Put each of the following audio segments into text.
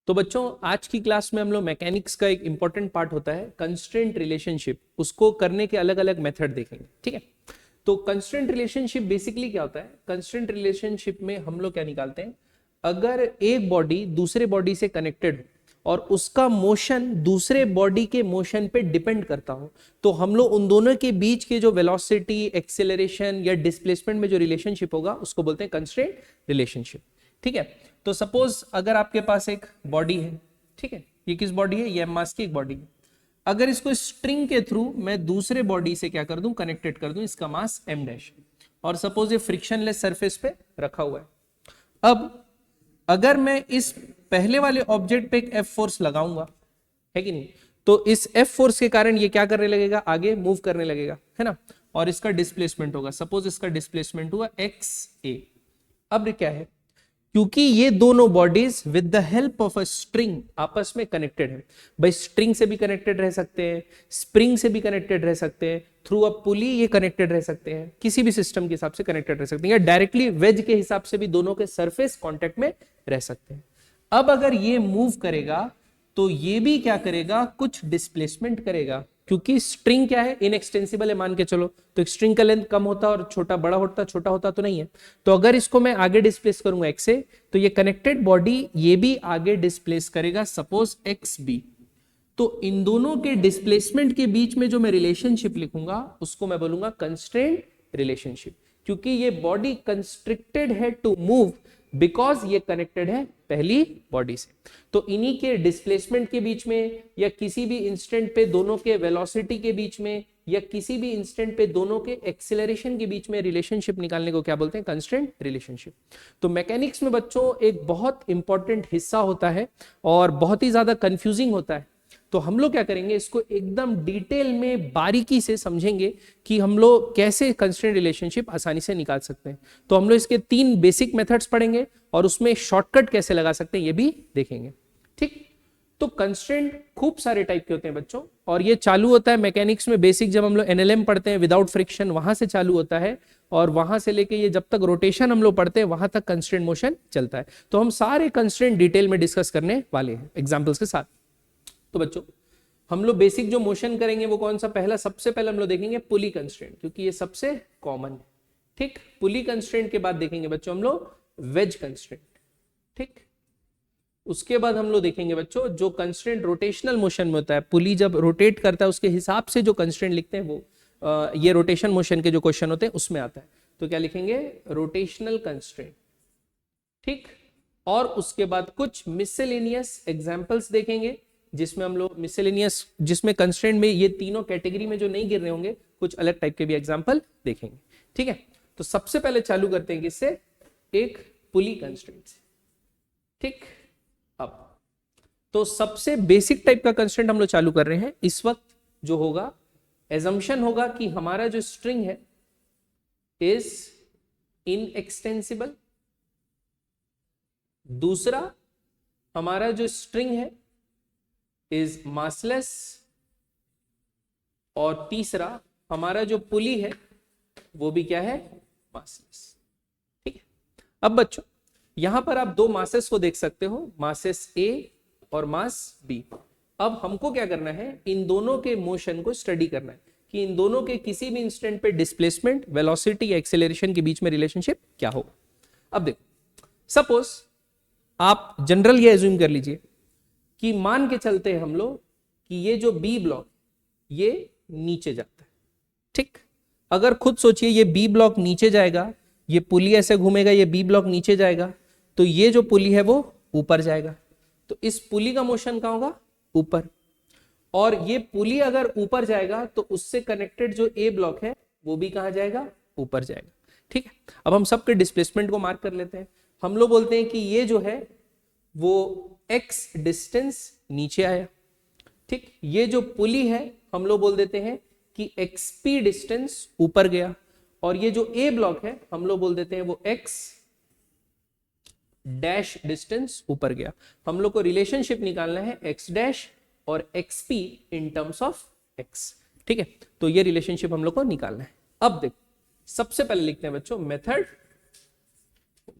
तो बच्चों आज की क्लास में हम लोग मैकेनिक्स का एक इंपॉर्टेंट पार्ट होता है कंस्ट्रेंट रिलेशनशिप, उसको करने के अलग अलग मेथड देखेंगे। ठीक है, तो कंस्ट्रेंट रिलेशनशिप बेसिकली क्या होता है? कंस्ट्रेंट रिलेशनशिप में हम लोग क्या निकालते हैं, अगर एक बॉडी दूसरे बॉडी से कनेक्टेड हो और उसका मोशन दूसरे बॉडी के मोशन पे डिपेंड करता हो, तो हम लोग उन दोनों के बीच के जो वेलोसिटी, एक्सेलरेशन या डिस्प्लेसमेंट में जो रिलेशनशिप होगा उसको बोलते हैं कंस्ट्रेंट रिलेशनशिप। ठीक है, तो सपोज अगर आपके पास एक बॉडी है, ठीक है, ये किस बॉडी है? ये मास की एक बॉडी है। अगर इसको स्ट्रिंग के थ्रू मैं दूसरे बॉडी से क्या कर दूं, कनेक्टेड कर दूं, इसका मास m डैश, और सपोज ये फ्रिक्शनलेस सरफेस पे रखा हुआ है। अब अगर मैं इस पहले वाले ऑब्जेक्ट पे एक F फोर्स लगाऊंगा, है कि नहीं, तो इस F फोर्स के कारण ये क्या करने लगेगा, आगे मूव करने लगेगा, है ना, और इसका डिस्प्लेसमेंट होगा, सपोज इसका डिस्प्लेसमेंट हुआ XA। अब क्या है, क्योंकि ये दोनों bodies with the help of a string आपस में कनेक्टेड है। भाई स्ट्रिंग से भी कनेक्टेड रह सकते हैं, स्प्रिंग से भी कनेक्टेड रह सकते हैं, थ्रू अ पुली ये कनेक्टेड रह सकते हैं, किसी भी सिस्टम के हिसाब से कनेक्टेड रह सकते हैं, या डायरेक्टली वेज के हिसाब से भी दोनों के सरफेस कांटेक्ट में रह सकते हैं। अब अगर ये मूव करेगा तो ये भी क्या करेगा, कुछ डिस्प्लेसमेंट करेगा, क्योंकि स्ट्रिंग क्या है, इनएक्सटेंसिबल है मान के चलो, तो स्ट्रिंग का लेंथ कम होता और छोटा बड़ा होता, छोटा होता तो नहीं है। तो अगर इसको मैं आगे डिस्प्लेस करूंगा x से, तो ये कनेक्टेड बॉडी ये भी आगे डिस्प्लेस करेगा, सपोज xb। तो इन दोनों के डिस्प्लेसमेंट के बीच में जो मैं रिलेशनशिप लिखूंगा उसको मैं बोलूंगा कंस्ट्रेंट रिलेशनशिप, क्योंकि ये बॉडी कंस्ट्रिक्टेड है टू मूव बिकॉज ये कनेक्टेड है पहली बॉडी से। तो इन्हीं के डिस्प्लेसमेंट के बीच में, या किसी भी इंस्टेंट पे दोनों के वेलोसिटी के बीच में, या किसी भी इंस्टेंट पे दोनों के एक्सेलरेशन के बीच में रिलेशनशिप निकालने को क्या बोलते हैं, कंस्ट्रेंट रिलेशनशिप। तो मैकेनिक्स में बच्चों एक बहुत इंपॉर्टेंट हिस्सा होता है और बहुत ही ज्यादा कंफ्यूजिंग होता है। तो हम लोग क्या करेंगे, इसको एकदम डिटेल में बारीकी से समझेंगे कि हम लोग कैसे कंस्ट्रेंट रिलेशनशिप आसानी से निकाल सकते हैं। तो हम लोग इसके 3 बेसिक मेथड्स पढ़ेंगे और उसमें शॉर्टकट कैसे लगा सकते हैं ये भी देखेंगे। ठीक, तो कंस्ट्रेंट खूब सारे टाइप के होते हैं बच्चों, और ये चालू होता है मैकेनिक्स में बेसिक जब हम लोग एनएलएम पढ़ते हैं, विदाउट फ्रिक्शन, वहां से चालू होता है, और वहां से लेके ये जब तक रोटेशन हम लोग पढ़ते हैं वहां तक कंस्ट्रेंट मोशन चलता है। तो हम सारे कंस्ट्रेंट डिटेल में डिस्कस करने वाले हैं एग्जाम्पल्स के साथ। तो बच्चों हम लोग बेसिक जो मोशन करेंगे वो कौन सा, पहला सबसे पहले हम लोग देखेंगे पुली कंस्ट्रेंट, क्योंकि ये सबसे कॉमन है। ठीक, पुली कंस्ट्रेंट के बाद देखेंगे बच्चों हम लोग वेज कंस्ट्रेंट। ठीक, उसके बाद हम लोग देखेंगे बच्चों जो कंस्ट्रेंट रोटेशनल मोशन में होता है, पुली जब रोटेट करता है उसके हिसाब से जो कंस्ट्रेंट लिखते हैं वो ये रोटेशन मोशन के जो क्वेश्चन होते हैं उसमें आता है। तो क्या लिखेंगे, रोटेशनल कंस्ट्रेंट। ठीक, और उसके बाद कुछ मिसलेनियस एग्जांपल्स देखेंगे, जिसमें हम लोग मिसलेनियस, जिसमें कंस्ट्रेंट में ये तीनों कैटेगरी में जो नहीं गिर रहे होंगे, कुछ अलग टाइप के भी एग्जांपल देखेंगे। ठीक है, तो सबसे पहले चालू करते हैं किससे, एक पुली कंस्ट्रेंट से। ठीक, अब तो सबसे बेसिक टाइप का कंस्ट्रेंट हम लोग चालू कर रहे हैं इस वक्त। जो होगा, एजम्पशन होगा कि हमारा जो स्ट्रिंग है इज इनएक्सटेंसिबल। दूसरा, हमारा जो स्ट्रिंग है इज मासलेस। और तीसरा, हमारा जो पुली है वो भी क्या है, मासलेस। ठीक है, अब बच्चों यहां पर आप 2 मासेस को देख सकते हो, मासेस A और मास B। अब हमको क्या करना है, इन दोनों के मोशन को स्टडी करना है कि इन दोनों के किसी भी इंस्टेंट पे डिस्प्लेसमेंट, वेलोसिटी या एक्सेलरेशन के बीच में रिलेशनशिप क्या हो। अब देखो, सपोज आप जनरल ये एज्यूम कर लीजिए कि मान के चलते हैं हम लोग कि ये जो B ब्लॉक ये नीचे जाता है। ठीक, अगर खुद सोचिए ये B ब्लॉक नीचे जाएगा, ये पुली ऐसे घूमेगा, ये B ब्लॉक नीचे जाएगा, तो ये जो पुली है वो ऊपर जाएगा। तो इस पुली का मोशन कहां होगा, ऊपर। और ये पुली अगर ऊपर जाएगा तो उससे कनेक्टेड जो A ब्लॉक है वो भी कहां जाएगा, ऊपर जाएगा। ठीक है, अब हम सबके डिस्प्लेसमेंट को मार्क कर लेते हैं। हम लोग बोलते हैं कि ये जो है वो x डिस्टेंस नीचे आया। ठीक, ये जो पुली है हम लोग बोल देते हैं कि xp डिस्टेंस ऊपर गया, और ये जो A ब्लॉक है हम लोग बोल देते हैं वो x डैश डिस्टेंस ऊपर गया। हम लोग को रिलेशनशिप निकालना है x डैश और xp in terms of x। ठीक है, तो ये रिलेशनशिप हम लोग को निकालना है। अब देखो, सबसे पहले लिखते हैं बच्चों मेथड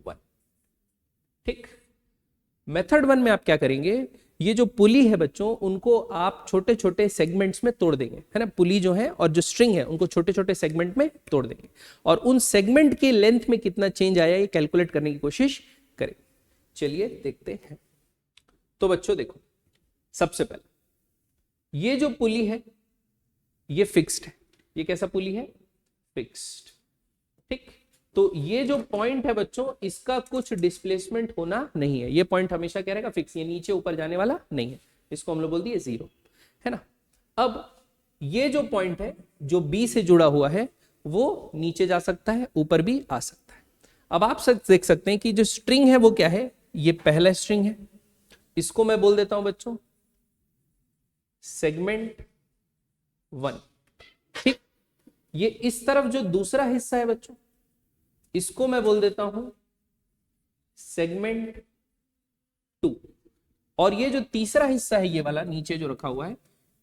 1। ठीक, मेथड 1 में आप क्या करेंगे, ये जो पुली है बच्चों उनको आप छोटे छोटे सेगमेंट्स में तोड़ देंगे, है ना। पुली जो है और जो स्ट्रिंग है उनको छोटे छोटे सेगमेंट में तोड़ देंगे और उन सेगमेंट के लेंथ में कितना चेंज आया ये कैलकुलेट करने की कोशिश करें। चलिए देखते हैं। तो बच्चों देखो, सबसे पहले ये जो पुली है ये फिक्स्ड है। ये कैसा पुली है? फिक्स्ड, ठीक। तो ये जो पॉइंट है बच्चों इसका कुछ डिस्प्लेसमेंट होना नहीं है। ये पॉइंट हमेशा क्या रहेगा? फिक्स। ये नीचे ऊपर जाने वाला नहीं है। इसको हम लोग बोल दिए जीरो, है ना। अब ये जो पॉइंट है जो बी से जुड़ा हुआ है वो नीचे जा सकता है, ऊपर भी आ सकता है। अब आप देख सकते हैं कि जो स्ट्रिंग है वो क्या है? ये पहला स्ट्रिंग है। इसको मैं बोल देता हूं बच्चों सेगमेंट 1, ठीक। ये इस तरफ जो दूसरा हिस्सा है बच्चों इसको मैं बोल देता हूं सेगमेंट 2, और ये जो तीसरा हिस्सा है ये वाला नीचे जो रखा हुआ है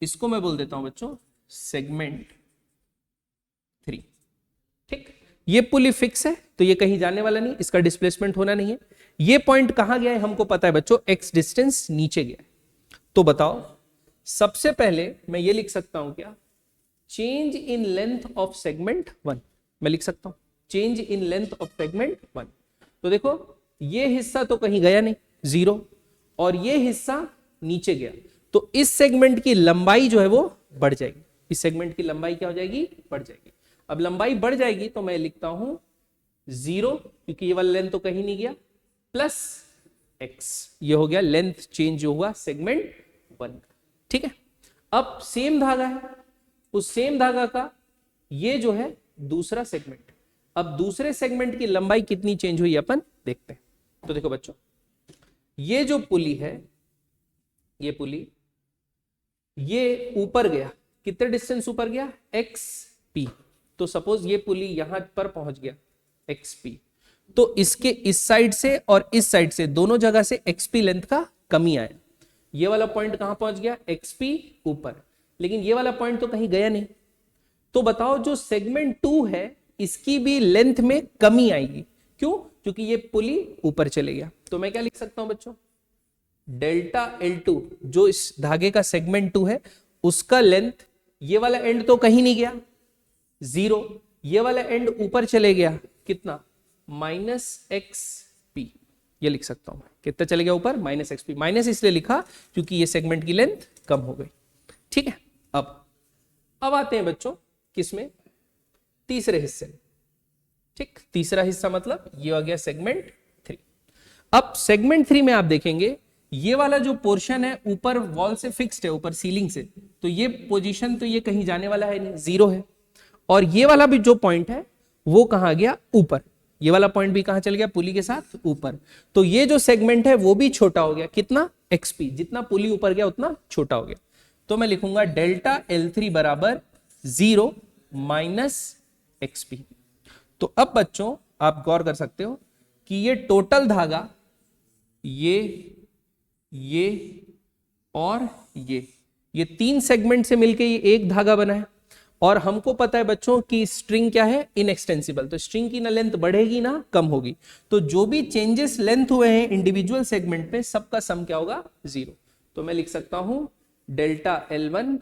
इसको मैं बोल देता हूं बच्चों सेगमेंट 3, ठीक। ये पुली फिक्स है तो ये कहीं जाने वाला नहीं, इसका डिस्प्लेसमेंट होना नहीं है। ये पॉइंट कहां गया है हमको पता है बच्चों, x डिस्टेंस नीचे गया है। तो बताओ, सबसे पहले मैं ये लिख सकता हूं क्या? Change in length of segment 1। मैं लिख सकता हूं change in length of segment 1। तो देखो ये हिस्सा तो कहीं गया नहीं, जीरो, और ये हिस्सा नीचे गया, तो इस सेगमेंट की लंबाई जो है वो बढ़ जाएगी। इस सेगमेंट की लंबाई क्या हो जाएगी? बढ़ जाएगी। अब लंबाई बढ़ जाएगी तो मैं लिखता हूं जीरो, क्योंकि ये वाला लेंथ तो कहीं नहीं गया, प्लस x। ये हो गया लेंथ चेंज जो हुआ सेगमेंट 1, ठीक है। अब सेम धागा है, उस सेम धागा का ये जो है दूसरा सेगमेंट। अब दूसरे सेगमेंट की लंबाई कितनी चेंज हुई अपन देखते हैं। तो देखो बच्चों, ये जो पुली है, ये पुली ये ऊपर गया, कितने डिस्टेंस ऊपर गया? xp। तो सपोज ये पुली यहां पर पहुंच गया xp, तो इसके इस साइड से और इस साइड से दोनों जगह से xp लेंथ का कमी आया। ये वाला पॉइंट कहां पहुंच गया? xp ऊपर, लेकिन ये वाला पॉइंट तो कहीं गया नहीं। तो बताओ जो सेगमेंट 2 है इसकी भी लेंथ में कमी आएगी। क्यों? क्योंकि ये पुली ऊपर चले गया। तो मैं क्या लिख सकता हूं बच्चों? डेल्टा L2 जो इस धागे का सेगमेंट 2 है उसका लेंथ, ये वाला एंड तो कहीं नहीं गया जीरो, ये वाला एंड ऊपर चले गया, कितना? -xp। ये लिख सकता हूं कितना चले गया ऊपर? -xp। माइनस इसलिए लिखा क्योंकि ये सेगमेंट की लेंथ कम हो गई, ठीक है। अब आते हैं बच्चों किसमें? तीसरे हिस्से, ठीक। तीसरा हिस्सा मतलब ये हो गया सेगमेंट 3। अब सेगमेंट 3 में आप देखेंगे ये वाला जो पोर्शन है ऊपर वॉल से फिक्स्ड है, ऊपर सीलिंग से, तो ये पोजीशन तो ये कहीं जाने वाला है नहीं, जीरो है। और ये वाला भी जो पॉइंट है वो कहां गया? ऊपर। ये वाला पॉइंट भी कहां चल गया? पुली के साथ ऊपर। तो ये जो सेगमेंट है वो भी छोटा हो गया, कितना? xp। जितना पुली ऊपर गया उतना छोटा हो गया। तो मैं लिखूंगा डेल्टा L3 बराबर 0 माइनस xp। तो अब बच्चों आप गौर कर सकते हो कि ये टोटल धागा ये और ये 3 सेगमेंट से मिलके ये एक धागा बना है। और हमको पता है बच्चों कि स्ट्रिंग क्या है? इनएक्सटेंसिबल। तो स्ट्रिंग की ना लेंथ बढ़ेगी ना कम होगी, तो जो भी चेंजेस लेंथ हुए हैं इंडिविजुअल सेगमेंट में सबका सम क्या होगा? 0। तो मैं लिख सकता हूं delta L1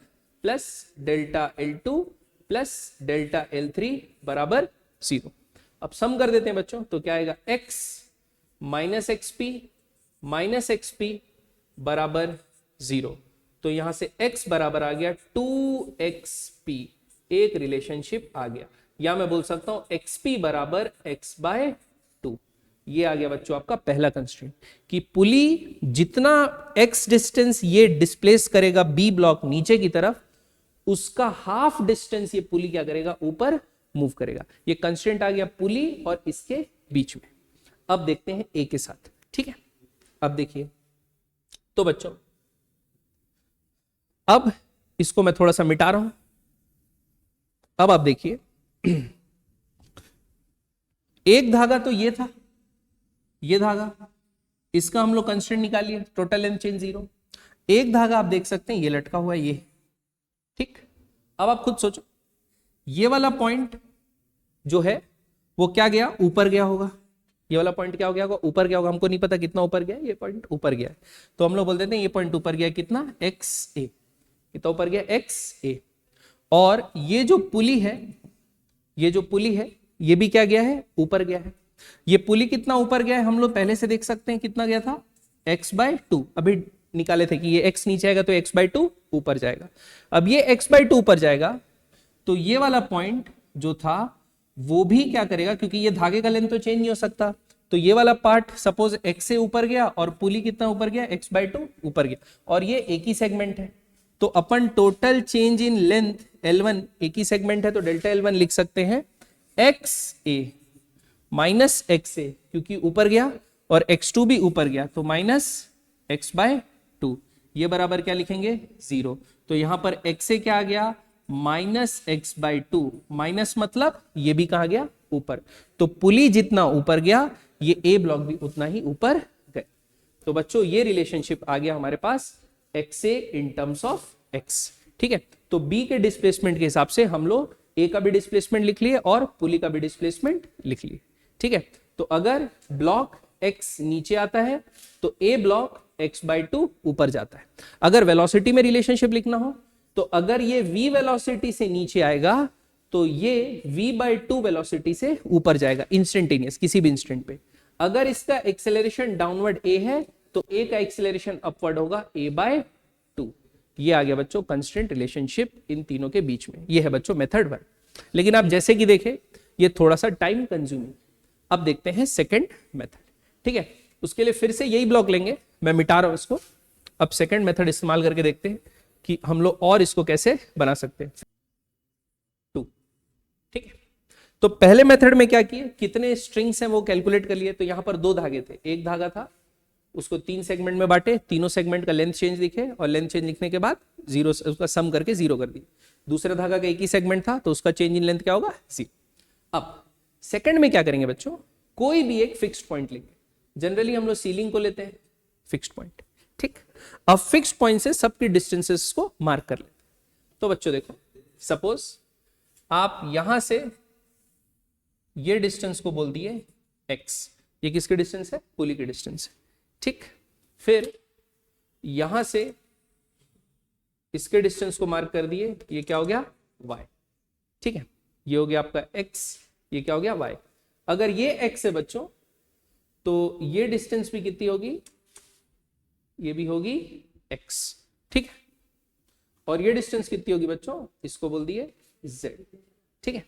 plus delta L2 plus delta L3 बराबर 0। अब सम कर देते हैं बच्चों, तो क्या आएगा? x माइनस एक्सपी बराबर 0। तो यहां से x बराबर आ गया 2xp, एक रिलेशनशिप आ गया। या मैं बोल सकता हूं xp बराबर x/2। ये आ गया बच्चों आपका पहला कंस्ट्रेंट कि पुली जितना x डिस्टेंस ये डिस्प्लेस करेगा बी ब्लॉक नीचे की तरफ, उसका हाफ डिस्टेंस ये पुली क्या करेगा? ऊपर मूव करेगा। ये कंस्ट्रेंट आ गया पुली और इसके बीच में। अब देखते हैं ए के साथ, ठीक है। अब देखिए तो बच्चों, अब इसको मैं थोड़ा सा मिटा रहा हूं। अब आप देखिए एक धागा तो ये था, ये धागा, इसका हम लोग कंस्ट्रेंट निकालिए, टोटल लेंथ चेंज 0। एक धागा आप देख सकते हैं ये लटका हुआ है, ये, ठीक। अब आप खुद सोचो, ये वाला पॉइंट जो है वो क्या गया? ऊपर गया होगा। ये वाला पॉइंट क्या हो गया होगा, ऊपर क्या होगा, हमको नहीं पता कितना ऊपर गया, ये पॉइंट ऊपर गया है, तो हम लोग बोल देते हैं ये पॉइंट ऊपर गया कितना, एक्स ए, कितना ऊपर गया, एक्स ए। और ये जो पुली है, ये जो पुली है, ये भी क्या गया है, ऊपर गया है। ये पुली कितना ऊपर गया है हम लोग पहले से देख सकते हैं, कितना गया था, x/2। अभी निकाले थे कि ये x नीचे आएगा तो x/2 ऊपर जाएगा। अब ये x/2 ऊपर जाएगा तो ये वाला पॉइंट जो था वो भी क्या करेगा, क्योंकि ये धागे का लेंथ तो चेंज नहीं हो सकता, तो ये वाला पार्ट सपोज x से ऊपर गया और पुली कितना ऊपर गया, x/2 ऊपर गया, और ये एक ही सेगमेंट है, तो अपन total change in length L1, एक ही सेगमेंट है तो डेल्टा L1 लिख सकते हैं XA माइनस XA, क्योंकि ऊपर गया, और X2 भी ऊपर गया तो माइनस x/2, ये बराबर क्या लिखेंगे, 0। तो यहां पर XA क्या आ गया, माइनस x/2, माइनस मतलब ये भी कहा गया ऊपर, तो पुली जितना ऊपर गया ये A ब्लॉक भी उतना ही ऊपर गए। तो बच्चों ये रिलेशनशिप आ गया हमारे पास XA in terms of X, ठीक है। तो B के डिस्प्लेसमेंट के हिसाब से हम लोग A का भी डिस्प्लेसमेंट लिख लिए और पुली का भी डिस्प्लेसमेंट लिख लिए, ठीक है। तो अगर ब्लॉक X नीचे आता है तो A ब्लॉक x/2 ऊपर जाता है। अगर वेलोसिटी में रिलेशनशिप लिखना हो तो अगर ये v वेलोसिटी से नीचे आएगा तो ये v/2 वेलोसिटी से ऊपर जाएगा इंस्टेंटेनियस, किसी भी इंस्टेंट पे। अगर इसका एक्सेलरेशन डाउनवर्ड a है तो a का एक्सेलरेशन अपवर्ड होगा a/2। ये आ गया बच्चों कंस्ट्रेंट रिलेशनशिप इन तीनों के बीच में। ये है बच्चों मेथड 1। लेकिन आप जैसे कि देखें ये थोड़ा सा टाइम कंज्यूमिंग। अब देखते हैं सेकंड मेथड, ठीक है। उसके लिए फिर से यही ब्लॉक लेंगे, मैं मिटा रहा हूं इसको। अब सेकंड मेथड इस्तेमाल करके देखते हैं कि हम लोग और इसको कैसे बना सकते हैं। 2, ठीक है। तो पहले मेथड में क्या किए, कितने स्ट्रिंग्स हैं वो कैलकुलेट कर लिए। तो यहां पर 2 धागे थे, एक धागा था उसको 3 सेगमेंट में बांटे, तीनों सेगमेंट का लेंथ चेंज लिखे और लेंथ चेंज लिखने के बाद जीरो, उसका सम करके 0 कर दिया। दूसरे धागा का एक ही सेगमेंट था तो उसका चेंज इन लेंथ क्या होगा, 0। अब सेकंड में क्या करेंगे बच्चों, कोई भी एक फिक्स्ड पॉइंट लेंगे। जनरली हम लोग सीलिंग को लेते हैं फिक्स्ड पॉइंट, ठीक। अब फिक्स्ड पॉइंट से सबकी डिस्टेंसेस को मार्क कर लेते हैं। तो बच्चों देखो, सपोज आप यहां से ये डिस्टेंस को बोल दिए x, ये किसकी डिस्टेंस है, पुली की डिस्टेंस है, ठीक। फिर यहां से इसके डिस्टेंस को मार्क कर दिए, ये क्या हो गया, y, ठीक है। ये हो गया आपका x, ये क्या हो गया y। अगर ये x है बच्चों तो ये डिस्टेंस भी कितनी होगी, ये भी होगी x, ठीक है। और ये डिस्टेंस कितनी होगी बच्चों, इसको बोल दिए z, ठीक है।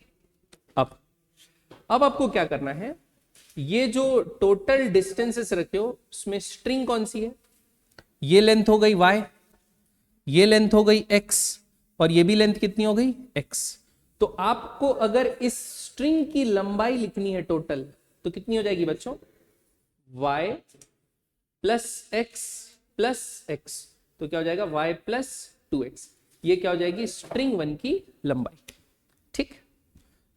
अब आपको क्या करना है, ये जो टोटल डिस्टेंसेस रखे हो उसमें स्ट्रिंग कौन सी है, ये लेंथ हो गई y, ये लेंथ हो गई x, और ये भी लेंथ कितनी हो गई x। तो आपको अगर इस स्ट्रिंग की लंबाई लिखनी है टोटल तो कितनी हो जाएगी बच्चों, y plus x plus x, तो क्या हो जाएगा y प्लस 2x। ये क्या हो जाएगी स्ट्रिंग 1 की लंबाई, ठीक।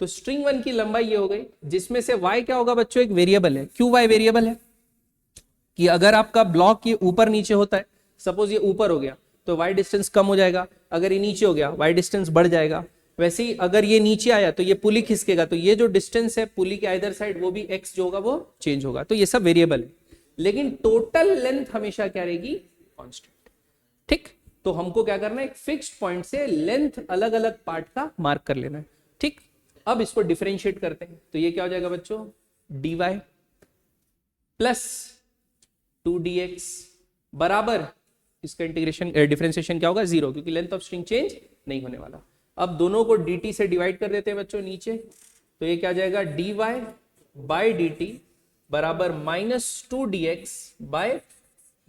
तो स्ट्रिंग 1 की लंबाई ये हो गई, जिसमें से y क्या होगा बच्चों, एक वेरिएबल है। क्यों y वेरिएबल है, कि अगर आपका ब्लॉक ये ऊपर नीचे होता है, सपोज ये ऊपर हो गया तो y डिस्टेंस कम हो जाएगा, अगर ये नीचे हो गया y डिस्टेंस बढ़ जाएगा। वैसे ही अगर ये नीचे आया तो ये पुली खिसकेगा, तो ये जो डिस्टेंस है पुली के आइदर साइड वो भी x जो होगा वो चेंज होगा। तो ये सब वेरिएबल है, लेकिन टोटल लेंथ हमेशा क्या रहेगी, कांस्टेंट, ठीक। तो हमको क्या करना है, एक फिक्स्ड पॉइंट से लेंथ अलग अलग पार्ट का मार्क कर लेना है, ठीक। अब इसको डिफरेंशिएट करते हैं तो ये क्या हो जाएगा बच्चों, dy प्लस 2dx बराबर, इसका इंटीग्रेशन डिफरेंशिएशन क्या होगा, 0, क्योंकि लेंथ ऑफ स्ट्रिंग चेंज नहीं होने वाला। अब दोनों को dt से डिवाइड कर देते हैं बच्चों नीचे, तो ये क्या जाएगा, dy बाई dt बराबर -2dx बाय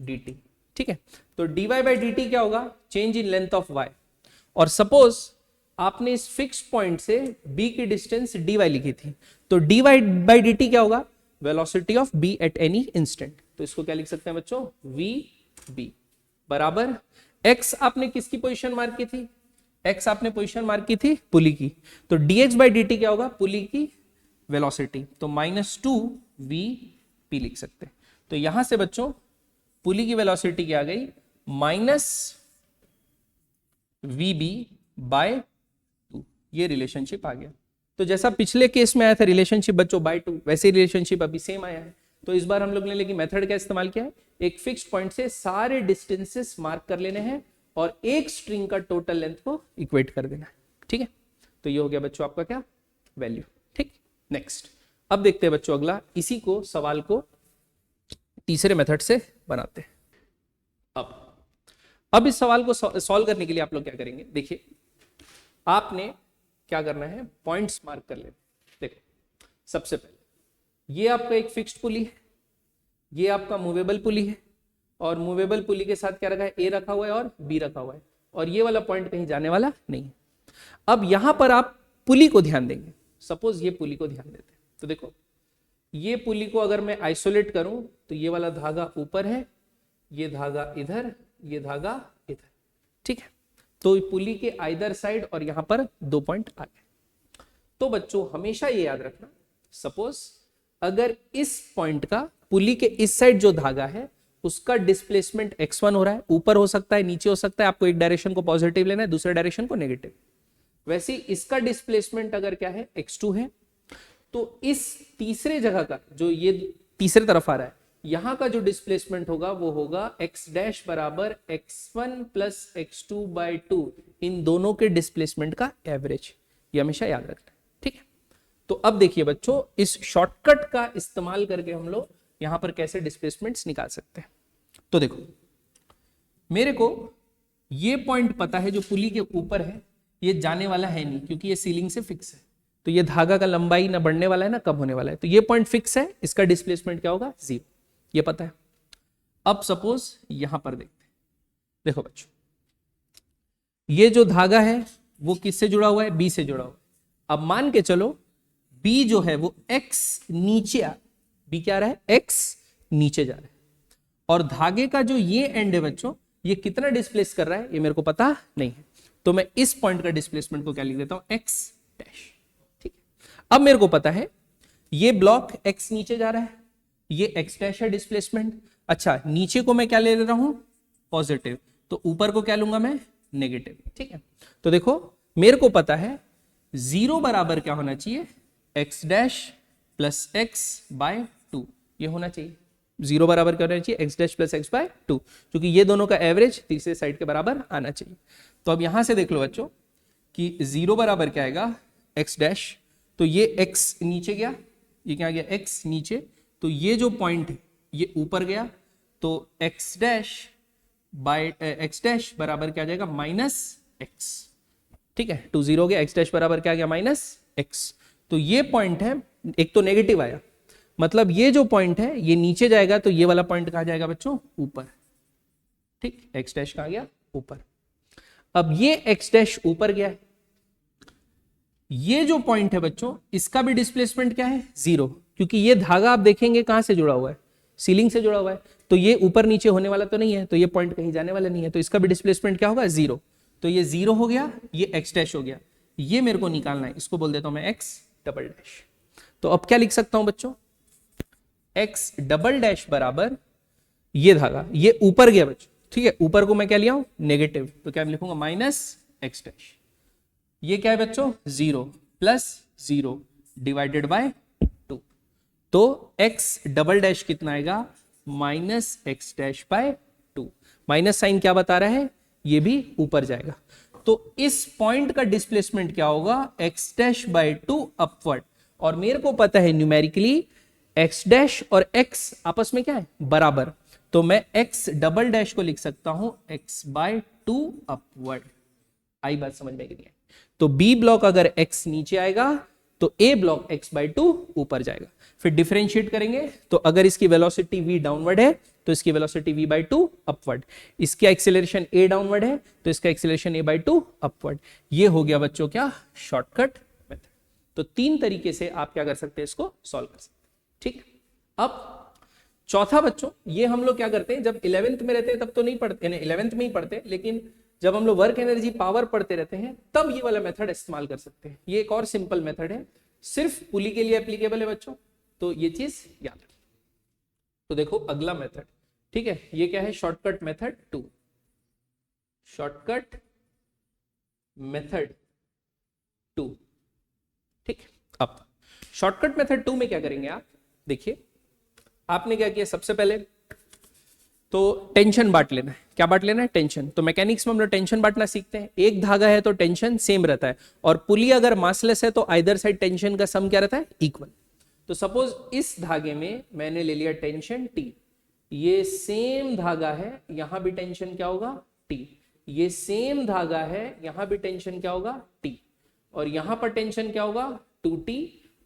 dt, ठीक है। तो dy बाई dt क्या होगा, change in length of y। और सपोज आपने इस फिक्स्ड पॉइंट से b की डिस्टेंस dy लिखी थी, तो dy बाई dt क्या होगा, velocity of b at any instant. तो इसको क्या लिख सकते हैं बच्चों, vb बराबर x आपने किसकी पोजीशन मार्क की थी, x आपने पोजीशन मार्क की थी पुली की, तो dx बाई dt क्या होगा, पुली की वेलोसिटी, तो -2vp लिख सकते हैं। तो यहां से बच्चों पुली की वेलोसिटी क्या आ गई, -vb बाय 2, ये रिलेशनशिप आ गया। तो जैसा पिछले केस में आया था रिलेशनशिप बच्चों बाय टू, वैसे रिलेशनशिप अभी सेम आया है। तो इस बार हम लोग ने लेकिन मेथड क्या इस्तेमाल किया है, एक फिक्स्ड पॉइंट से सारे डिस्टेंसेस मार्क कर लेने हैं और एक स्ट्रिंग का टोटल लेंथ को इक्वेट कर देना है। ठीक है, तो ये हो गया बच्चों आपका क्या, वैल्यू। ठीक, नेक्स्ट अब देखते हैं बच्चों अगला, इसी को सवाल को तीसरे मेथड से बनाते हैं। अब इस सवाल को सॉल्व करने के लिए आप लोग क्या करेंगे, देखिए आपने क्या करना है, पॉइंट्स मार्क कर लेना। देखो सबसे पहले ये आपका एक फिक्स्ड पुली है, ये आपका मूवेबल पुली है, और मूवेबल पुली के साथ क्या रखा है, ए रखा हुआ है और बी रखा हुआ है, और ये वाला पॉइंट कहीं जाने वाला नहीं है। अब यहां पर आप पुली को ध्यान देंगे, सपोज ये पुली को ध्यान देते हैं, तो देखो ये पुली को अगर मैं आइसोलेट करूं तो ये वाला धागा ऊपर है, ये धागा इधर, ये धागा इधर। ठीक है, तो पुली के आइदर साइड और यहां पर 2 पॉइंट आ गए। तो बच्चों हमेशा ये याद रखना, सपोज अगर इस पॉइंट का पुली के इस साइड जो धागा है उसका डिस्प्लेसमेंट x1 हो रहा है, ऊपर हो सकता है नीचे हो सकता है, आपको एक डायरेक्शन को पॉजिटिव लेना है, दूसरे डायरेक्शन को नेगेटिव। वैसे इसका डिस्प्लेसमेंट अगर क्या है, x2 है, तो इस तीसरे जगह का जो ये तीसरे तरफ आ रहा है, यहां का जो डिस्प्लेसमेंट होगा वो होगा x डैश बराबर x1 प्लस x2 बाई 2, इन दोनों के डिस्प्लेसमेंट का एवरेज। ये हमेशा याद रखना है। ठीक है, तो अब देखिए बच्चों, इस शॉर्टकट का इस्तेमाल करके हम लोग यहां पर कैसे डिस्प्लेसमेंट्स निकाल सकते हैं। तो देखो मेरे को ये पॉइंट पता है जो पुली के ऊपर है, ये जाने वाला है नहीं क्योंकि ये सीलिंग से फिक्स है, तो ये धागा का लंबाई ना बढ़ने वाला है ना कम होने वाला है, तो ये पॉइंट फिक्स है, इसका डिस्प्लेसमेंट क्या होगा, 0, ये पता है। अब सपोज यहां पर देखते हैं, देखो बच्चों ये जो धागा है वो किससे जुड़ा हुआ है, बी से जुड़ा हुआ है। अब मान के चलो बी जो है वो x नीचे बी क्या आ रहा है, x नीचे जा रहा है, और धागे का जो ये एंड है बच्चों, ये कितना डिस्प्लेस कर रहा है ये मेरे को पता नहीं है, तो मैं इस पॉइंट का डिस्प्लेसमेंट को क्या लिख देता हूं, x डैश। ठीक है, अब मेरे को पता है ये ब्लॉक x नीचे जा रहा है, ये x डैश है डिस्प्लेसमेंट। अच्छा नीचे को मैं क्या ले रहा हूं, पॉजिटिव, तो ऊपर को क्या लूंगा मैं, नेगेटिव। ठीक है, तो देखो मेरे को पता है 0 बराबर क्या होना चाहिए, x dash plus x by 2, ये होना चाहिए। 0 बराबर क्या होना चाहिए, x dash plus x by 2, क्योंकि ये दोनों का एवरेज तीसरे साइड के बराबर आना चाहिए। तो अब यहां से देख लो बच्चों कि 0 बराबर क्या आएगा, x डैश, तो ये x नीचे गया, ये क्या गया, x नीचे, तो ये जो पॉइंट है ये ऊपर गया, तो x dash bye x dash बराबर क्या आ जाएगा, माइनस x। ठीक है, 2 0 हो गया, x डैश बराबर क्या आ गया, माइनस x। तो ये पॉइंट है, एक तो नेगेटिव आया, मतलब ये जो पॉइंट है ये नीचे जाएगा, तो ये वाला पॉइंट कहां जाएगा बच्चों, ऊपर। ठीक, x डैश कहां गया, ऊपर। अब ये x डैश ऊपर गया है, ये जो पॉइंट है बच्चों इसका भी डिस्प्लेसमेंट क्या है, 0, क्योंकि ये धागा आप देखेंगे कहां से जुड़ा हुआ है, सीलिंग से जुड़ा हुआ है, तो ये ऊपर नीचे होने वाला तो नहीं है, तो ये पॉइंट कहीं जाने वाला नहीं है, तो इसका भी डिस्प्लेसमेंट क्या होगा, 0। तो ये 0 हो गया, ये x डैश हो गया, ये मेरे को निकालना है, इसको बोल देता हूं मैं x डबल डैश। तो अब क्या लिख सकता हूं बच्चों, x डबल डैश बराबर ये धागा ये ऊपर गया बच्चों, ठीक है, ऊपर को मैं क्या लिया हूं, नेगेटिव, तो क्या मैं लिखूंगा माइनस x डैश, ये क्या है बच्चों, 0 प्लस 0 डिवाइडेड बाय 2, तो x डबल डैश कितना आएगा, minus x dash by 2। Minus sign क्या बता रहा है, ये भी ऊपर जाएगा, तो इस पॉइंट का डिस्प्लेसमेंट क्या होगा, x डैश बाय 2 अपवर्ड। और मेरे को पता है न्यूमेरिकली x डैश और x आपस में क्या है, बराबर, तो मैं x डबल डैश को लिख सकता हूं x बाय 2 अपवर्ड। आई बात समझ में नहीं है, तो B ब्लॉक अगर x नीचे आएगा तो A ब्लॉक x बाय 2 ऊपर जाएगा। फिर डिफरेंशिएट करेंगे, तो अगर इसकी वेलोसिटी v डाउनवर्ड है तो इसकी वेलोसिटी v बाय 2 अपवर्ड, इसका एक्सेलरेशन a डाउनवर्ड है तो इसका एक्सेलरेशन a बाय 2 अपवर्ड। ये हो गया बच्चों क्या, शॉर्टकट मेथड। तो 3 तरीके से आप क्या कर सकते हैं, इसको सॉल्व कर सकते हैं। ठीक, अब चौथा बच्चों, ये हम लोग क्या करते हैं, जब 11th में रहते हैं तब तो नहीं पढ़ते, 11th में ही पढ़ते, लेकिन जब हम लोग वर्क एनर्जी पावर पढ़ते रहते हैं तब ये वाला मेथड इस्तेमाल कर सकते हैं। ये एक और सिंपल मेथड है, सिर्फ पुली के लिए एप्लीकेबल है बच्चों, तो ये चीज याद रखें। तो देखो अगला मेथड, ठीक है, ये क्या है, शॉर्टकट मेथड 2, शॉर्टकट मेथड 2। ठीक। अब शॉर्टकट मेथड 2 में क्या करेंगे आप, देखिए आपने क्या किया, सबसे पहले तो टेंशन बांट लेना है। क्या बांट लेना है? टेंशन। तो मैकेनिक्स में हम लोग टेंशन बांटना सीखते हैं। एक धागा है तो टेंशन सेम रहता है, और पुली अगर मासलेस है तो आइदर साइड टेंशन का सम क्या रहता है? इक्वल। तो सपोज इस धागे में मैंने ले लिया टेंशन टी, ये सेम धागा है, यहां भी टेंशन क्या होगा? टी। ये सेम धागा है, यहां भी टेंशन क्या होगा? टी। और यहां पर टेंशन क्या होगा? 2t।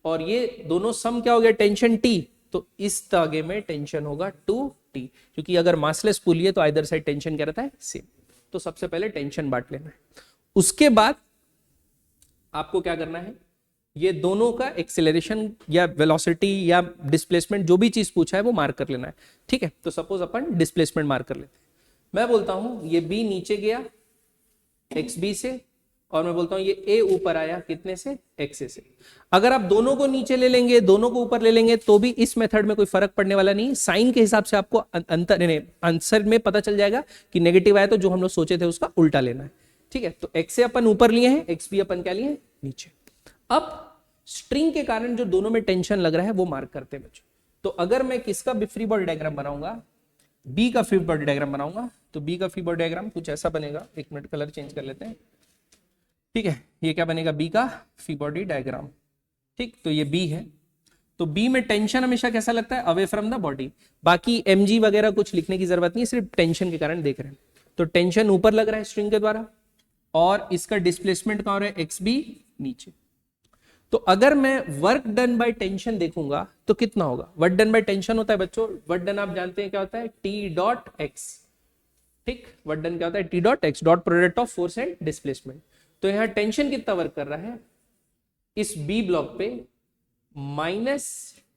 और ये दोनों सम क्या हो गया? Tension T. तो इस धागे में टेंशन होगा 2t, क्योंकि अगर मासलेस पुली है तो आइदर साइड टेंशन क्या रहता है? सेम। तो सबसे पहले टेंशन बांट लेना है। उसके बाद आपको क्या करना है, ये दोनों का एक्सेलरेशन या वेलोसिटी या डिस्प्लेसमेंट जो भी चीज पूछा है वो मार्क कर लेना है। ठीक है, तो सपोज अपन डिस्प्लेसमेंट मार्क कर लेते हैं। मैं बोलता हूं ये b नीचे गया xb से, और मैं बोलता हूं ये a ऊपर आया कितने से? xa से। अगर आप दोनों को नीचे ले लेंगे, दोनों को ऊपर ले लेंगे, तो भी इस मेथड में कोई फर्क पड़ने वाला नहीं। साइन के हिसाब से आपको अंतर आंसर में पता चल जाएगा कि नेगेटिव आया तो जो हम लोग सोचे थे उसका उल्टा लेना है। ठीक है, तो xa अपन ऊपर लिए हैं, xb अपन क्या लिए? नीचे। अब स्ट्रिंग के कारण जो दोनों में टेंशन लग रहा है वो मार्क करते हैं बच्चों। तो अगर मैं किसका फ्री बॉडी डायग्राम बनाऊंगा? बी का फ्री बॉडी डायग्राम बनाऊंगा। तो बी का फ्री बॉडी डायग्राम कुछ ऐसा बनेगा, एक मिनट कलर चेंज कर लेते हैं। ठीक है, ये क्या बनेगा? बी का फ्री बॉडी डायग्राम। ठीक, तो ये बी है। तो बी में टेंशन हमेशा कैसा लगता है? Away from the body. बाकी mg वगैरह कुछ लिखने की जरूरत नहीं, सिर्फ टेंशन के कारण देख रहे हैं। तो टेंशन ऊपर लग रहा है स्ट्रिंग के द्वारा, और इसका डिस्प्लेसमेंट कहां हो रहा है? xb नीचे। तो अगर मैं वर्क डन बाय टेंशन देखूंगा तो कितना होगा? वर्क डन बाय टेंशन होता है बच्चों, वर्क डन आप जानते हैं क्या होता है? T dot X. ठीक, वर्क डन क्या होता है? T dot X, dot product of force and displacement. तो यहां टेंशन कितना वर्क कर रहा है इस बी ब्लॉक पे? Minus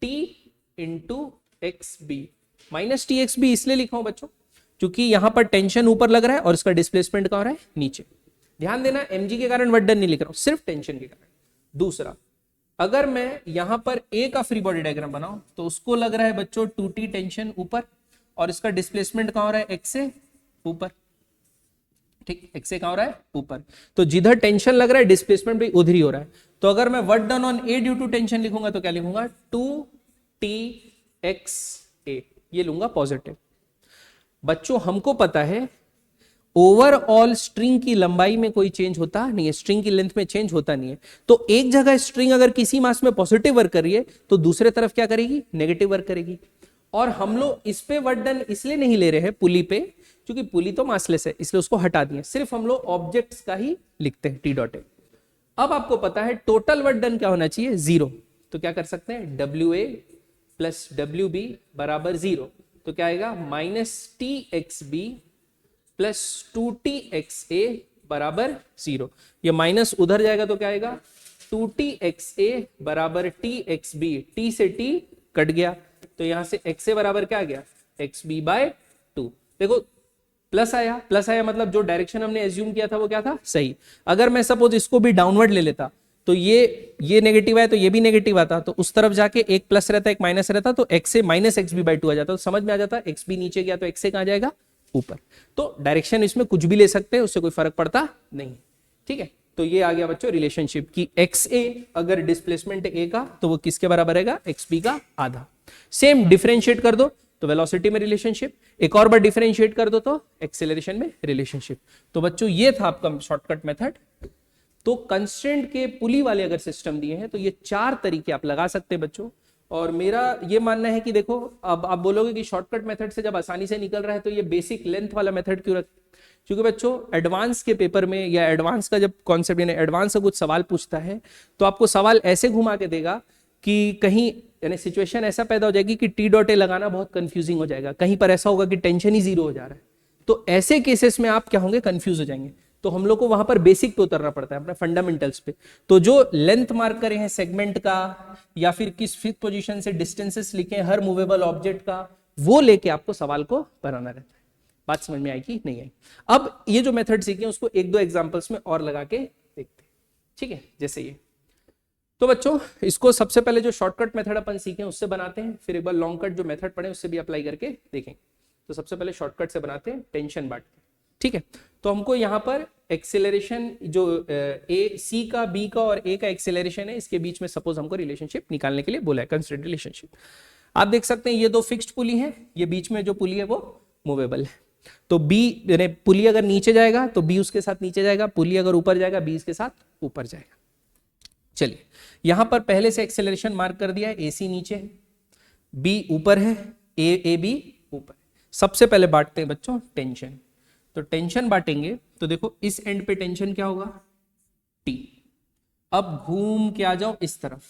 T into X B. Minus T X B इसलिए लिखा हूं बच्चों क्योंकि यहां पर टेंशन ऊपर लग रहा है और इसका डिस्प्लेसमेंट कहां हो रहा है? नीचे। ध्यान देना, mg के कारण वर्क डन नहीं लिख रहा हूं, सिर्फ टेंशन के कारण। दूसरा, अगर मैं यहां पर ए का फ्री बॉडी डायग्राम बनाऊं तो उसको लग रहा है बच्चों 2t टेंशन ऊपर, और इसका डिस्प्लेसमेंट कहां हो रहा है? x से ऊपर। ठीक, x से कहां हो रहा है? ऊपर। तो जिधर टेंशन लग रहा है डिस्प्लेसमेंट भी उधर ही हो रहा है। तो अगर मैं work done on A due to tension लिखूंगा तो क्या लिखूंगा? 2t xa, ये लूंगा पॉजिटिव। बच्चों हमको पता है ओवरऑल स्ट्रिंग की लंबाई में कोई चेंज होता नहीं है, स्ट्रिंग की लेंथ में चेंज होता नहीं है। तो एक जगह स्ट्रिंग अगर किसी मास में पॉजिटिव वर्क कर रही है तो दूसरे तरफ क्या करेगी? नेगेटिव वर्क करेगी। और हम लोग इस पे वर्क डन इसलिए नहीं ले रहे हैं पुली पे, क्योंकि पुली तो मासलेस है, इसलिए उसको हटा दिए। सिर्फ हम लोग ऑब्जेक्ट्स का ही लिखते हैं, टी डॉट ए। अब आपको पता है टोटल वर्क डन क्या होना चाहिए? 0। तो क्या कर सकते हैं? WA प्लस WB बराबर 0। तो क्या आएगा? माइनस TXB प्लस 2TXA बराबर 0। ये माइनस उधर जाएगा तो क्या आएगा? 2TXA बराबर TXB। T से T कट गया, तो यहां से XA बराबर क्या आ गया? XB by 2। देखो प्लस आया, प्लस आया मतलब जो डायरेक्शन हमने एज्यूम किया था वो क्या था? सही। अगर मैं सपोज इसको भी डाउनवर्ड ले लेता तो ये नेगेटिव है तो ये भी नेगेटिव आता, तो उस तरफ जाके एक प्लस रहता एक माइनस रहता, तो XA माइनस XB बाय 2 आ जाता। तो समझ में आ जाता, XB नीचे गया तो XA कहां जाएगा? ऊपर। तो डायरेक्शन इसमें कुछ भी ले सकते हैं, उससे कोई फर्क पड़ता नहीं। ठीक है, तो ये आ गया बच्चों रिलेशनशिप की XA अगर डिस्प्लेसमेंट है A का तो वो किसके बराबर रहेगा? XB का आधा। सेम डिफरेंशिएट कर दो तो वेलोसिटी में रिलेशनशिप, एक और बार डिफरेंशिएट कर दो तो एक्सेलरेशन में रिलेशनशिप। तो बच्चों ये था आपका शॉर्टकट मेथड। तो कंस्ट्रेंट के पुली वाले अगर सिस्टम दिए हैं तो ये 4 तरीके आप लगा सकते हैं बच्चों। और मेरा ये मानना है कि देखो, अब आप बोलोगे कि शॉर्टकट मेथड से जब आसानी से निकल रहा है तो ये बेसिक लेंथ वाला मेथड क्यों रख? क्योंकि बच्चों एडवांस के पेपर में या एडवांस का जब कॉन्सेप्ट यानी एडवांस का कुछ सवाल पूछता है तो आपको सवाल ऐसे घुमा के देगा कि कहीं यानी सिचुएशन ऐसा पैदा हो जाएगी कि टी डॉट ए लगाना बहुत कंफ्यूजिंग हो जाएगा। कहीं पर ऐसा होगा कि टेंशन ही 0 हो जा रहा है, तो ऐसे केसेस में आप क्या होंगे? कंफ्यूज हो जाएंगे। तो हम लोग को वहां पर बेसिक पे उतरना पड़ता है, अपने फंडामेंटल्स पे। तो जो लेंथ मार्क करे हैं सेगमेंट का, या फिर किस फिफ्थ पोजीशन से डिस्टेंसेस लिखे हैं हर मूवेबल ऑब्जेक्ट का, वो लेके आपको सवाल को बनाना रहता है। बात समझ में आई कि नहीं आई? अब ये जो मेथड सीखे उसको 1-2 एग्जांपल्स में और लगा के देखते हैं। ठीक है, जैसे ये। तो बच्चों इसको सबसे पहले जो शॉर्टकट मेथड अपन सीखे उससे बनाते हैं, फिर एक बार लॉन्ग कट जो मेथड पढ़े उससे भी अप्लाई करके देखेंगे। तो सबसे पहले शॉर्टकट से बनाते हैं टेंशन बांट के। ठीक है, तो हमको यहाँ पर एक्सेलरेशन जो ए सी का बी का और ए का एक्सेलरेशन है, इसके बीच में सपोज हमको रिलेशनशिप निकालने के लिए बोला है, कंस्ट्रेंट रिलेशनशिप। आप देख सकते हैं ये दो फिक्स्ड पुली है, ये बीच में जो पुली है वो मूवेबल है। तो बी यानी पुली अगर नीचे जाएगा तो बी उसके साथ नीचे जाएगा, पुली अगर ऊपर जाएगा बी इसके साथ ऊपर जाएगा। चलिए यहां पर पहले से एक्सेलरेशन मार्क कर दिया है, ए सी नीचे है, बी ऊपर है, ए बी ऊपर। सबसे पहले बांटते हैं बच्चों टेंशन। तो टेंशन बांटेंगे तो देखो इस एंड पे टेंशन क्या होगा, टी। अब घूम के आ जाओ इस तरफ,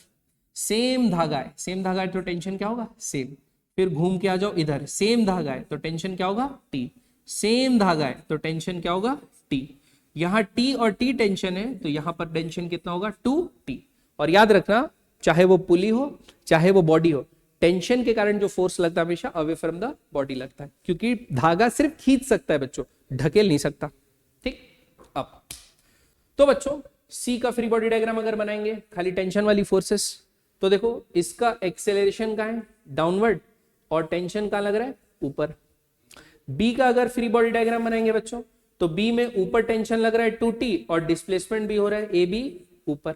सेम धागा है, सेम धागा है तो टेंशन क्या होगा, सेम। फिर घूम के आ जाओ इधर, सेम धागा है तो टेंशन क्या होगा, टी। सेम धागा है तो टेंशन क्या होगा, टी। यहां टी और टी टेंशन है तो यहां पर टेंशन कितना होगा, 2t। और याद रखना चाहे वो पुली हो चाहे वो बॉडी हो, टेंशन के कारण जो फोर्स लगता है हमेशा अवे फ्रॉम द बॉडी लगता है, क्योंकि धागा सिर्फ खींच सकता है बच्चों, ढकेल नहीं सकता। ठीक, अब तो बच्चों सी का फ्री बॉडी डायग्राम अगर बनाएंगे खाली टेंशन वाली फोर्सेस, तो देखो इसका एक्सेलरेशन का है डाउनवर्ड और टेंशन का लग रहा है ऊपर। बी का अगर फ्री बॉडी डायग्राम बनाएंगे बच्चों तो बी में ऊपर टेंशन लग रहा है 2t और डिस्प्लेसमेंट भी हो रहा है ए बी ऊपर।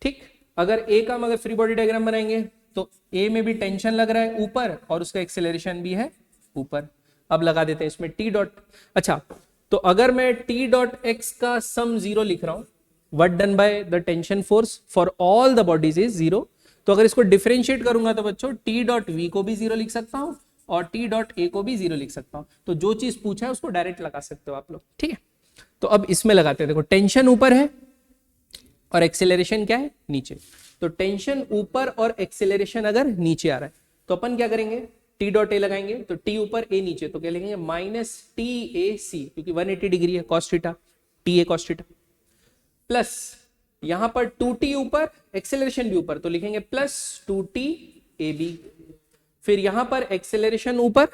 ठीक, अगर ए का मगर फ्री बॉडी डायग्राम बनाएंगे तो ए में भी टेंशन लग रहा है ऊपर और उसका एक्सेलरेशन भी है ऊपर। अब लगा देते हैं इसमें टी डॉट। अच्छा, तो अगर मैं टी डॉट एक्स का सम 0 लिख रहा हूं, what done by the tension force for all the bodies is 0, तो अगर इसको डिफरेंशिएट करूंगा तो बच्चों टी डॉट वी को भी 0 लिख सकता हूं और टी डॉट ए को भी 0 लिख सकता हूं। तो जो चीज पूछा है उसको डायरेक्ट लगा सकते हो आप लोग। ठीक है, तो अब इसमें लगाते हैं, देखो टेंशन ऊपर है और एक्सेलरेशन क्या है, नीचे। तो टेंशन ऊपर और एक्सेलरेशन अगर नीचे आ रहा है तो अपन क्या करेंगे, टी डॉट ए लगाएंगे, तो टी ऊपर ए नीचे, तो क्या लिखेंगे माइनस टी ए सी, क्योंकि 180 डिग्री है cos theta, T A cos theta, plus यहां पर 2t ऊपर एक्सेलरेशन भी ऊपर, तो लिखेंगे प्लस 2t ए बी। फिर यहां पर एक्सेलरेशन ऊपर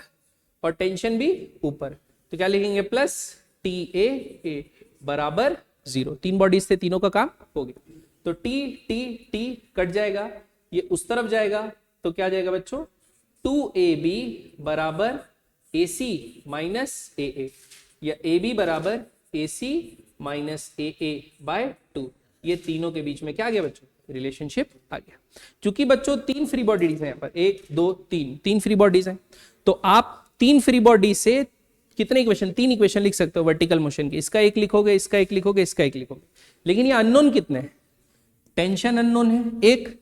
और टेंशन भी ऊपर, तो क्या लिखेंगे प्लस टी ए बराबर 0। तीन बॉडीज थे, तीनों का काम हो गया। तो टी टी टी कट जाएगा, ये उस तरफ जाएगा तो क्या जाएगा बच्चों, 2ab बराबर AC माइनस AA, या AB बराबर AC माइनस AA बाय 2। ये तीनों के बीच में क्या आ गया बच्चों, रिलेशनशिप आ गया। क्योंकि बच्चों तीन फ्री बॉडीज हैं यहाँ पर, 1 2 3, तीन फ्री बॉडीज हैं, तो आप तीन फ्री बॉडी से कितने इक्वेशन, 3 इक्वेशन लिख सकते हो वर्टिकल मोशन की। इसका एक लिखोगे, इसका एक लिखोगे, इसका एक लिखोगे, लेकिन ये अननोन कितने हैं, टेंशन अननोन है एक,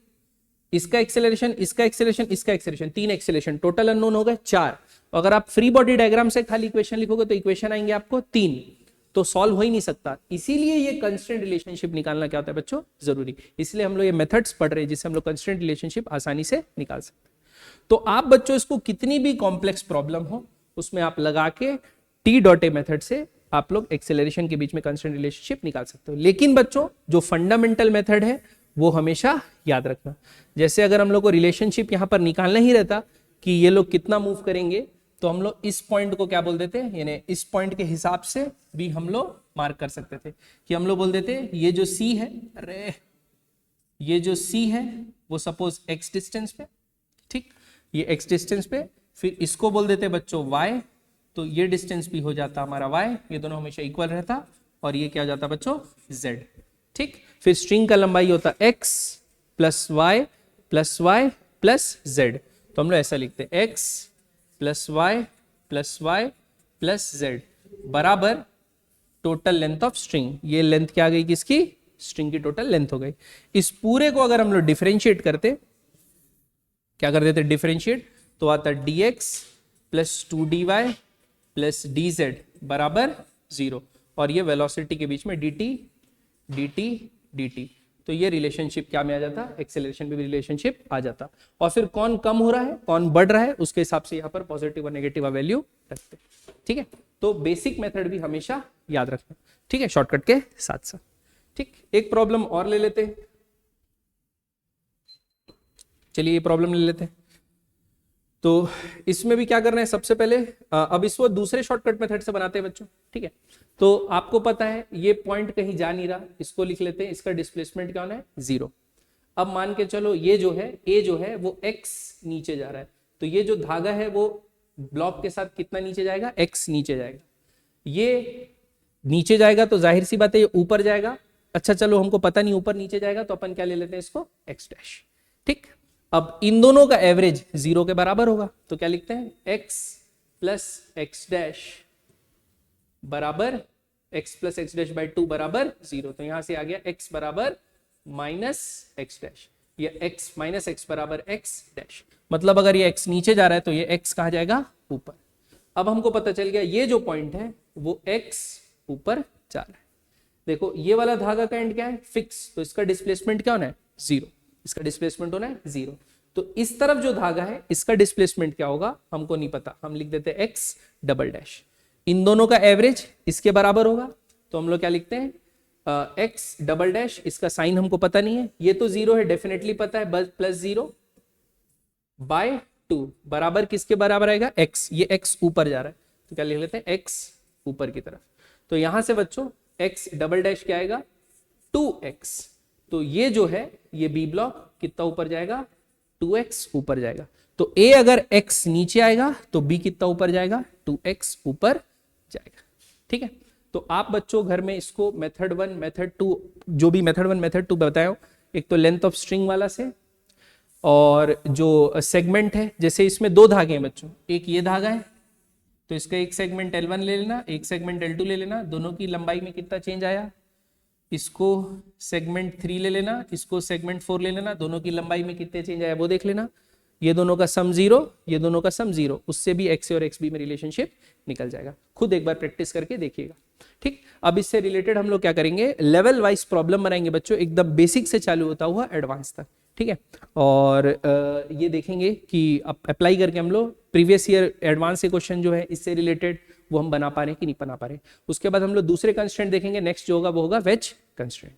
इसका एक्सेलरेशन, इसका एक्सेलरेशन, इसका एक्सेलरेशन, 3 एक्सेलरेशन, टोटल अननोन हो गए 4। अगर आप फ्री बॉडी डायग्राम से खाली इक्वेशन लिखोगे तो इक्वेशन आएंगे आपको 3, तो सॉल्व हो ही नहीं सकता। इसीलिए ये कंस्ट्रेंट रिलेशनशिप निकालना क्या होता है बच्चों, जरूरी। इसलिए हम लोग ये मेथड्स पढ़ रहे हैं जिससे हम लोग कंस्ट्रेंट रिलेशनशिप आसानी से निकाल सकते हैं। तो आप बच्चों इसको कितनी भी कॉम्प्लेक्स प्रॉब्लम हो उसमें आप लगा के टी डॉट ए मेथड से आप लोग एक्सेलरेशन के बीच में कंस्ट्रेंट रिलेशनशिप निकाल सकते हो। लेकिन बच्चों जो फंडामेंटल मेथड है वो हमेशा याद रखना। जैसे अगर हम लोग को रिलेशनशिप यहां पर निकालना ही रहता कि ये लोग कितना मूव करेंगे, तो हम लोग इस पॉइंट को क्या बोल देते हैं, यानी इस पॉइंट के हिसाब से भी हम लोग मार्क कर सकते थे कि हम लोग बोल देते ये जो सी है, अरे ये जो सी है वो सपोज एक्स डिस्टेंस पे, ठीक, ये एक्स डिस्टेंस पे, फिर इसको बोल देते बच्चों वाई, तो ये डिस्टेंस भी हो जाता हमारा वाई, ये दोनों हमेशा इक्वल रहता, और ये क्या हो जाता बच्चों जेड। ठीक, फिर स्ट्रिंग का लंबाई होता x plus Y plus Y plus Z, तो हम लोग ऐसा लिखते हैं x plus Y plus Z बराबर टोटल लेंथ ऑफ स्ट्रिंग। ये लेंथ क्या आ गई किसकी, स्ट्रिंग की टोटल लेंथ हो गई। इस पूरे को अगर हम लोग डिफरेंशिएट करते, क्या कर देते डिफरेंशिएट, तो आता dx plus 2dy plus dz बराबर 0, और ये वेलोसिटी के बीच में dt, तो ये रिलेशनशिप क्या में आ जाता, एक्सेलरेशन में भी रिलेशनशिप आ जाता। और फिर कौन कम हो रहा है कौन बढ़ रहा है उसके हिसाब से यहाँ पर पॉजिटिव और नेगेटिव वैल्यू रखते। ठीक है, तो बेसिक मेथड भी हमेशा याद रखना। ठीक है, शॉर्टकट के साथ साथ। ठीक, एक प्रॉब्लम और ले लेते हैं, चलिए ये प्रॉब्लम ले लेते हैं। तो इसमें भी क्या करना है, सबसे पहले अब इसको दूसरे शॉर्टकट मेथड से बनाते हैं बच्चों। ठीक है, तो आपको पता है ये पॉइंट कहीं जा नहीं रहा, इसको लिख लेते हैं, इसका डिस्प्लेसमेंट क्या होना है 0। अब मान के चलो ये जो है ए जो है वो x नीचे जा रहा है, तो ये जो धागा है वो ब्लॉक के साथ कितना नीचे जाएगा, x नीचे जाएगा। ये नीचे जाएगा तो जाहिर सी बात है ये ऊपर जाएगा। अच्छा चलो हमको पता नहीं ऊपर नीचे जाएगा तो अपन क्या ले लेते हैं इसको x डैश। ठीक, अब इन दोनों का एवरेज 0 के बराबर होगा तो क्या लिखते हैं x प्लस एक्स डैश बराबर x plus x dash by 2 बराबर 0। तो यहां से आ गया x बराबर माइनस एक्स डैश, ये x माइनस एक्स बराबर x डैश। मतलब अगर ये x नीचे जा रहा है तो ये x कहां जाएगा ऊपर। अब हमको पता चल गया ये जो पॉइंट है वो x ऊपर जा रहा है। देखो ये वाला धागा का एंड क्या है फिक्स, तो इसका डिस्प्लेसमेंट क्या होना है 0, इसका डिस्प्लेसमेंट होना है 0। तो इस तरफ जो धागा है इसका डिस्प्लेसमेंट क्या होगा हमको नहीं पता, हम लिख देते हैं x डबल डैश। इन दोनों का एवरेज इसके बराबर होगा तो हम लोग क्या लिखते हैं x डबल डैश, इसका साइन हमको पता नहीं है, ये तो 0 है डेफिनेटली पता है, बस प्लस 0 बाय 2 बराबर किसके बराबर आएगा x, ये x ऊपर जा रहा है तो क्या लिख लेते हैं x ऊपर की तरफ। तो यहां से बच्चों x डबल डैश क्या आएगा 2x, तो ये जो है ये बी ब्लॉक कितना ऊपर जाएगा 2x ऊपर जाएगा। तो A अगर x नीचे आएगा तो B कितना ऊपर जाएगा 2x ऊपर जाएगा। ठीक है, तो आप बच्चों घर में इसको मेथड 1 मेथड 2 जो भी मेथड 1 मेथड 2 बताया, एक तो लेंथ ऑफ स्ट्रिंग वाला से और जो सेगमेंट है, जैसे इसमें 2 धागे हैं बच्चों, एक ये धागा है तो इसका एक सेगमेंट L1 ले लेना, एक सेगमेंट L2 ले लेना, दोनों की लंबाई में कितना चेंज आया, इसको सेगमेंट 3 ले लेना, इसको सेगमेंट 4 ले लेना, दोनों की लंबाई में कितने चेंज आया वो देख लेना। ये दोनों का सम 0, ये दोनों का सम 0, उससे भी x और xb में रिलेशनशिप निकल जाएगा। खुद एक बार प्रैक्टिस करके देखिएगा। ठीक, अब इससे रिलेटेड हम लोग क्या करेंगे लेवल वाइज प्रॉब्लम बनाएंगे बच्चों, एकदम बेसिक से चालू होता हुआ एडवांस तक। ठीक है, और ये देखेंगे कि अप्लाई करके हम लोग प्रीवियस ईयर एडवांस के क्वेश्चन जो है इससे रिलेटेड वो हम बना पा रहे हैं कि नहीं बना पा रहे। उसके बाद हम लोग दूसरे कंस्ट्रेंट देखेंगे, नेक्स्ट जो होगा वो होगा वेज कंस्ट्रेंट।